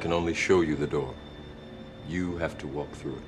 can only show you the door. You have to walk through it.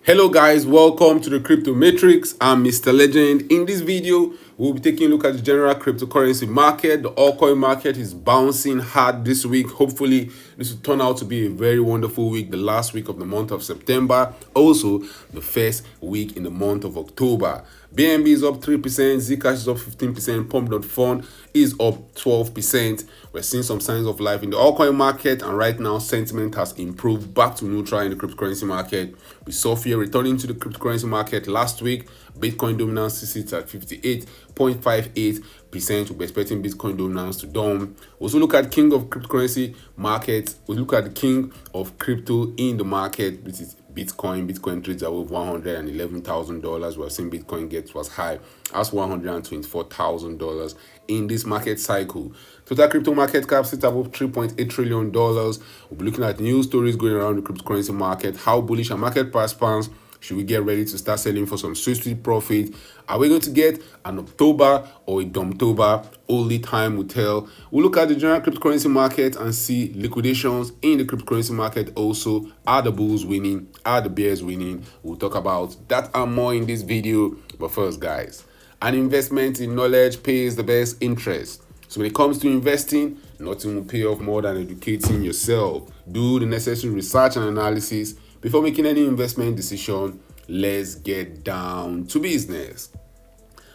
Hello guys, welcome to the Crypto Matrix. I'm Mr. Legend. In this video, we'll be taking a look at the general cryptocurrency market. The altcoin market is bouncing hard this week. Hopefully, this will turn out to be a very wonderful week, the last week of the month of September. Also, the first week in the month of October. BNB is up 3%, Zcash is up 15%, Pump.Fund is up 12%. We're seeing some signs of life in the altcoin market, and right now sentiment has improved back to neutral in the cryptocurrency market. We saw fear returning to the cryptocurrency market last week. Bitcoin dominance sits at 58.58%. We'll be expecting Bitcoin dominance to down. We also look at king of cryptocurrency market. We look at the king of crypto in the market, which is Bitcoin. Bitcoin trades above $111,000. We're seeing Bitcoin get to as high as $124,000 in this market cycle. Total crypto market cap sits above $3.8 trillion. We'll be looking at news stories going around the cryptocurrency market. How bullish are market participants? Should we get ready to start selling for some sweet profit? Are we going to get an October or a Dumptober? Only time will tell. We'll look at the general cryptocurrency market and see liquidations in the cryptocurrency market also. Are the bulls winning? Are the bears winning? We'll talk about that and more in this video. But first, guys, an investment in knowledge pays the best interest. So when it comes to investing, nothing will pay off more than educating yourself. Do the necessary research and analysis before making any investment decision. Let's get down to business.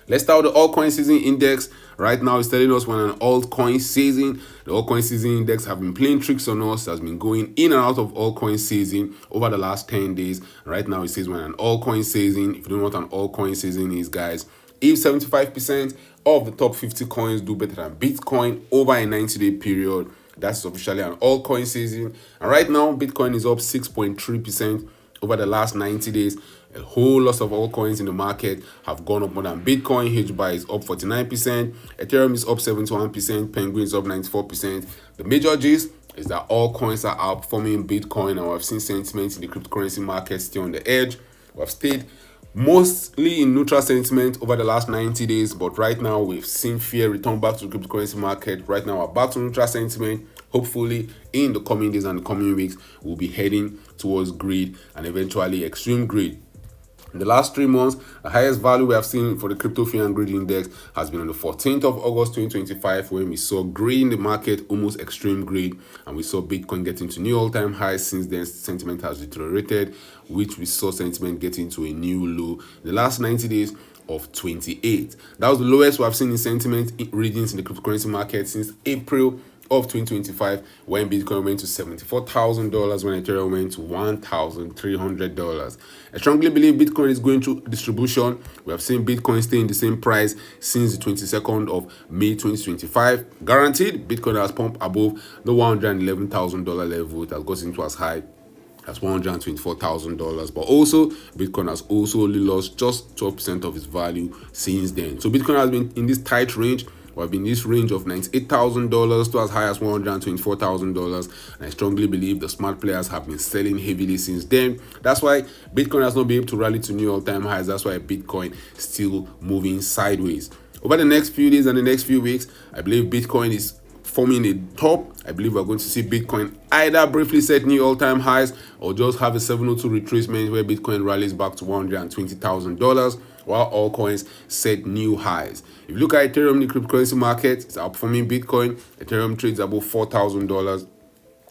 Let's start with the altcoin season index. Right now, it's telling us we're an altcoin season. The altcoin season index have been playing tricks on us. Has been going in and out of altcoin season over the last 10 days. Right now, it says we're an altcoin season. If you don't know what an altcoin season is, guys, if 75% of the top 50 coins do better than Bitcoin over a 90-day period, that's officially an altcoin season. And right now, Bitcoin is up 6.3% over the last 90 days. A whole lot of altcoins in the market have gone up more than Bitcoin. HBAR is up 49%. Ethereum is up 71%. Penguin is up 94%. The major gist is that altcoins are outperforming Bitcoin, and we've seen sentiment in the cryptocurrency market still on the edge. We've stayed mostly in neutral sentiment over the last 90 days, but right now we've seen fear return back to the cryptocurrency market. Right now we're back to neutral sentiment. Hopefully in the coming days and the coming weeks, we'll be heading towards greed and eventually extreme greed. In the last 3 months, the highest value we have seen for the crypto fear and greed index has been on the 14th of August 2025, when we saw greed in the market, almost extreme greed, and we saw Bitcoin getting to new all-time highs. Since then, sentiment has deteriorated, which we saw sentiment getting to a new low in the last 90 days of 28. That was the lowest we have seen in sentiment readings in the cryptocurrency market since April of 2025, when Bitcoin went to $74,000, when Ethereum went to $1,300. I strongly believe Bitcoin is going through distribution. We have seen Bitcoin stay in the same price since the 22nd of May 2025. Guaranteed, Bitcoin has pumped above the $111,000 level. It has gotten to as high as $124,000, but also Bitcoin has also only lost just 12% of its value since then. So Bitcoin has been in this tight range. We've been in this range of $98,000 to as high as $124,000, and I strongly believe the smart players have been selling heavily since then. That's why Bitcoin has not been able to rally to new all-time highs. That's why Bitcoin is still moving sideways. Over the next few days and the next few weeks, I believe Bitcoin is forming a top. I believe we're going to see Bitcoin either briefly set new all-time highs or just have a 702 retracement where Bitcoin rallies back to $120,000, while altcoins set new highs. If you look at Ethereum in the cryptocurrency market, it's outperforming Bitcoin. Ethereum trades above $4,000.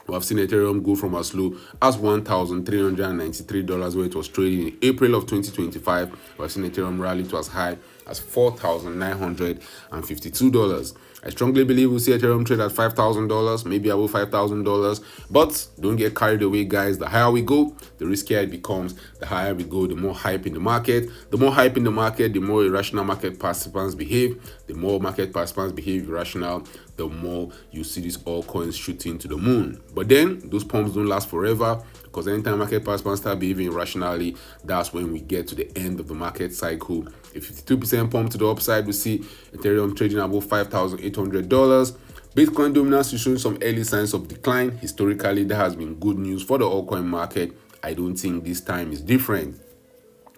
We have seen Ethereum go from as low as $1,393 where it was trading in April of 2025. We have seen Ethereum rally to as high as $4,952. I strongly believe we'll see Ethereum trade at $5,000, maybe above $5,000. But don't get carried away, guys. The higher we go, the riskier it becomes. The higher we go, the more hype in the market. The more hype in the market, the more irrational market participants behave. The more market participants behave irrational, the more you see these altcoins shooting to the moon. But then those pumps don't last forever, because anytime market participants start behaving irrationally, that's when we get to the end of the market cycle. A 52% pump to the upside, we see Ethereum trading above $5,800. Bitcoin dominance is showing some early signs of decline. Historically, that has been good news for the altcoin market. I don't think this time is different.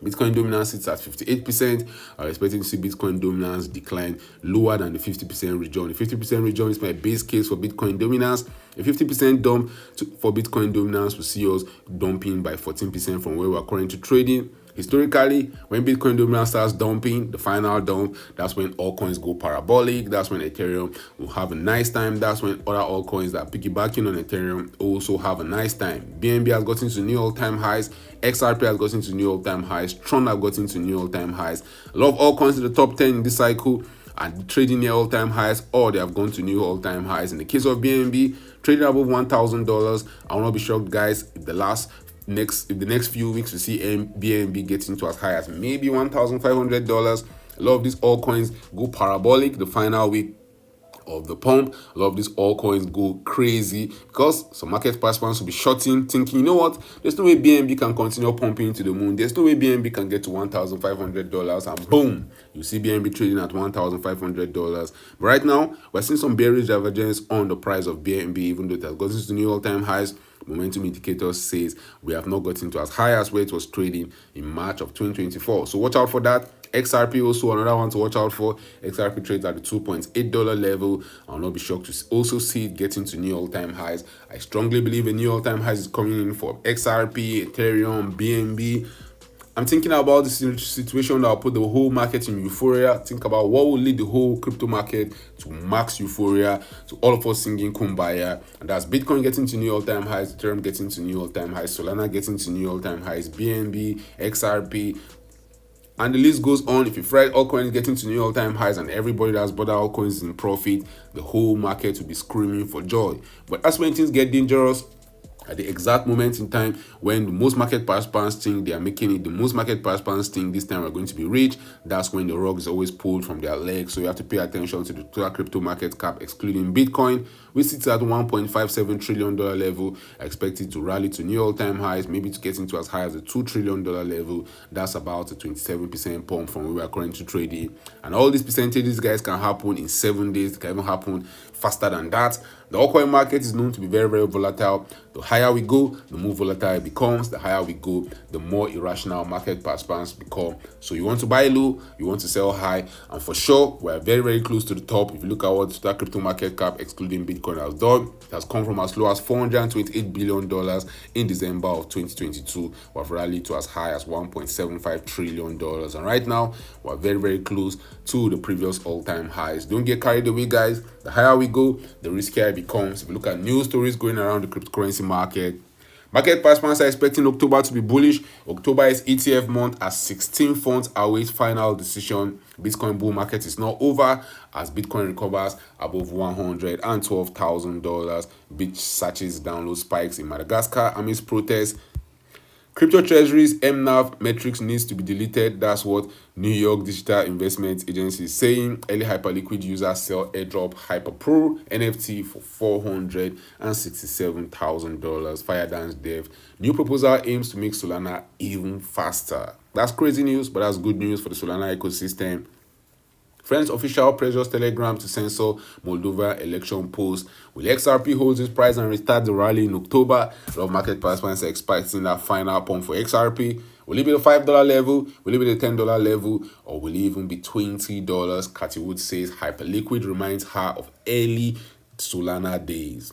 Bitcoin dominance sits at 58%. I'm expecting to see Bitcoin dominance decline lower than the 50% region. The 50% region is my base case for Bitcoin dominance. A 50% dump for Bitcoin dominance will see us dumping by 14% from where we're currently trading. Historically, when Bitcoin dominance starts dumping, the final dump, that's when altcoins go parabolic. That's when Ethereum will have a nice time. That's when other altcoins that are piggybacking on Ethereum also have a nice time. BNB has gotten to new all-time highs. XRP has gotten to new all-time highs. Tron have gotten to new all-time highs. A lot of altcoins in the top 10 in this cycle are trading near all-time highs, or they have gone to new all-time highs. In the case of BNB, trading above $1,000. I will not be shocked, guys, if the next few weeks we see BNB getting to as high as maybe $1,500. A lot of these altcoins go parabolic the final week of the pump. A lot of these altcoins go crazy because some market participants will be shorting, thinking, you know what, there's no way BNB can continue pumping to the moon. There's no way BNB can get to $1,500, and boom, you see BNB trading at $1,500. But right now, we're seeing some bearish divergence on the price of BNB, even though it has gotten to new all-time highs. Momentum indicator says we have not gotten to as high as where it was trading in March of 2024. So watch out for that. XRP also another one to watch out for. XRP trades at the $2.8 level. I'll not be shocked to also see it getting to new all-time highs. I strongly believe a new all-time highs is coming in for XRP, Ethereum, BNB. I'm thinking about this situation that will put the whole market in euphoria. Think about what will lead the whole crypto market to max euphoria, to all of us singing Kumbaya. And that's Bitcoin getting to new all-time highs, Ethereum getting to new all-time highs, Solana getting to new all-time highs, BNB, XRP, and the list goes on. If you fried altcoins getting to new all-time highs and everybody that's bought altcoins is in profit, the whole market will be screaming for joy. But that's when things get dangerous. At the exact moment in time when the most market participants think they are making it, the most market participants think this time we're going to be rich, that's when the rug is always pulled from their legs. So you have to pay attention to the total crypto market cap, excluding Bitcoin, which sits at $1.57 trillion level. I expect it to rally to new all-time highs, maybe to get into as high as the $2 trillion level. That's about a 27% pump from where we are currently trading. And all these percentages, guys, can happen in 7 days. It can even happen faster than that. The altcoin market is known to be very, very volatile. The higher we go, the more volatile it becomes. The higher we go, the more irrational market participants become. So you want to buy low, you want to sell high, and for sure, we're very, very close to the top. If you look at what the crypto market cap, excluding Bitcoin, has done, it has come from as low as $428 billion in December of 2022. We've rallied to as high as $1.75 trillion. And right now, we're very, very close to the previous all-time highs. Don't get carried away, guys. The higher we go, the riskier it becomes. If you look at news stories going around the cryptocurrency market participants are expecting October to be bullish. October is ETF month as 16 funds await final decision. Bitcoin bull market is not over as Bitcoin recovers above $112,000. Bitch searches download spikes in Madagascar amidst protests. Crypto treasuries MNAV metrics needs to be deleted. That's what New York Digital Investment Agency is saying. Early hyperliquid users sell airdrop Hyperpro NFT for $467,000. Firedance dev. New proposal aims to make Solana even faster. That's crazy news, but that's good news for the Solana ecosystem. French official pressures Telegram to censor Moldova election post. Will XRP hold its price and restart the rally in October? A lot of market participants are expecting that final pump for XRP. Will it be the $5 level? Will it be the $10 level? Or will it even be $20? Cathy Wood says Hyperliquid reminds her of early Solana days.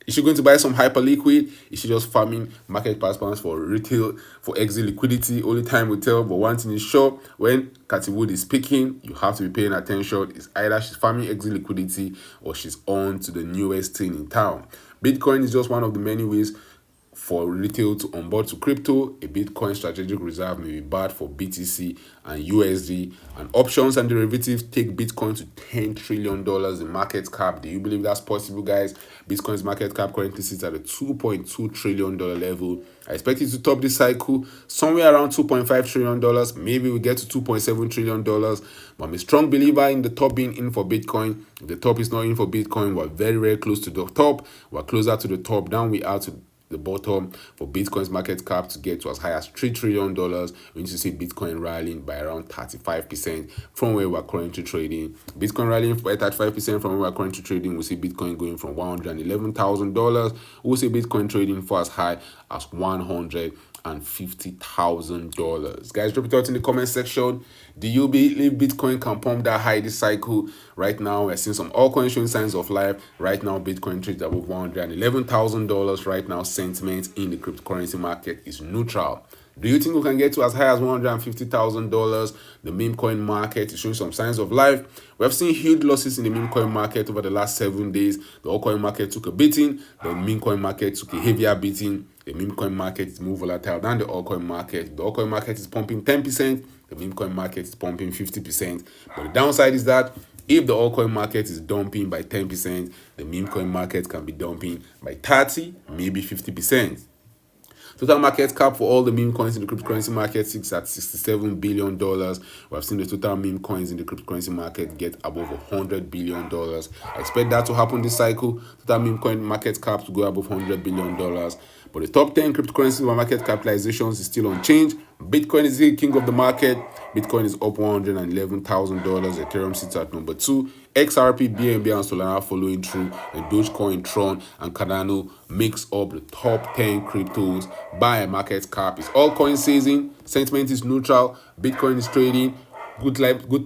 Is she going to buy some Hyperliquid? Is she just farming market participants for retail, for exit liquidity? Only time will tell. But one thing is sure, when Cathy Wood is speaking, you have to be paying attention. It's either she's farming exit liquidity or she's on to the newest thing in town. Bitcoin is just one of the many ways for retail to onboard to crypto. A Bitcoin strategic reserve may be bad for BTC and USD, and options and derivatives take Bitcoin to $10 trillion in market cap. Do you believe that's possible, guys? Bitcoin's market cap currently sits at a $2.2 trillion level. I expect it to top this cycle somewhere around $2.5 trillion. Maybe we get to $2.7 trillion. But I'm a strong believer in the top being in for Bitcoin. If the top is not in for Bitcoin, we're very, very close to the top. We're closer to the top than we are to the bottom. For Bitcoin's market cap to get to as high as $3 trillion, we need to see Bitcoin rallying by around 35% from where we're currently trading. Bitcoin rallying by 35% from where we're currently trading, we'll see Bitcoin going from $111,000. We'll see Bitcoin trading for as high as $112,000. $150,000. Guys, drop it out in the comment section. Do you believe Bitcoin can pump that high this cycle? Right now, we're seeing some altcoins showing signs of life. Right now, Bitcoin trades above $111,000. Right now, sentiment in the cryptocurrency market is neutral. Do you think we can get to as high as $150,000? The meme coin market is showing some signs of life. We have seen huge losses in the meme coin market over the last 7 days. The altcoin market took a beating. The meme coin market took a heavier beating. The meme coin market is more volatile than the altcoin market. The altcoin market is pumping 10%. The meme coin market is pumping 50%. But the downside is that if the altcoin market is dumping by 10%, the meme coin market can be dumping by 30, maybe 50%. Total market cap for all the meme coins in the cryptocurrency market sits at $67 billion. We have seen the total meme coins in the cryptocurrency market get above $100 billion. I expect that to happen this cycle. Total meme coin market cap to go above $100 billion. But the top 10 cryptocurrencies by market capitalizations is still unchanged. Bitcoin is the king of the market. Bitcoin is up $111,000. Ethereum sits at number 2. XRP, BNB, and Solana following through. And Dogecoin, Tron, and Cardano makes up the top 10 cryptos by market cap. It's altcoin season. Sentiment is neutral. Bitcoin is trading. Good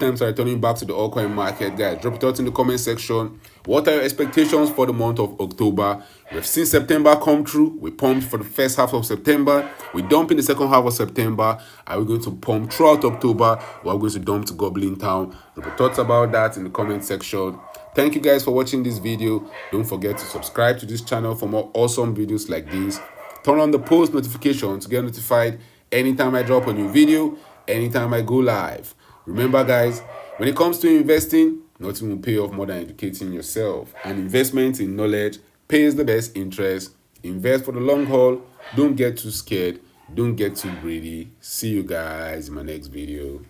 times are returning back to the altcoin market. Guys, drop it out in the comment section. What are your expectations for the month of October? We've seen September come through. We pumped for the first half of September. We dump in the second half of September. Are we going to pump throughout October? Or are we going to dump to Goblin Town? Drop your thoughts about that in the comment section. Thank you guys for watching this video. Don't forget to subscribe to this channel for more awesome videos like this. Turn on the post notification to get notified anytime I drop a new video, anytime I go live. Remember guys, when it comes to investing, nothing will pay off more than educating yourself. And investment in knowledge pays the best interest. Invest for the long haul. Don't get too scared. Don't get too greedy. See you guys in my next video.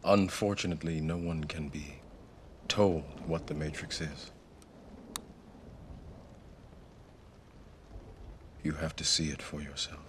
Unfortunately, no one can be told what the Matrix is. You have to see it for yourself.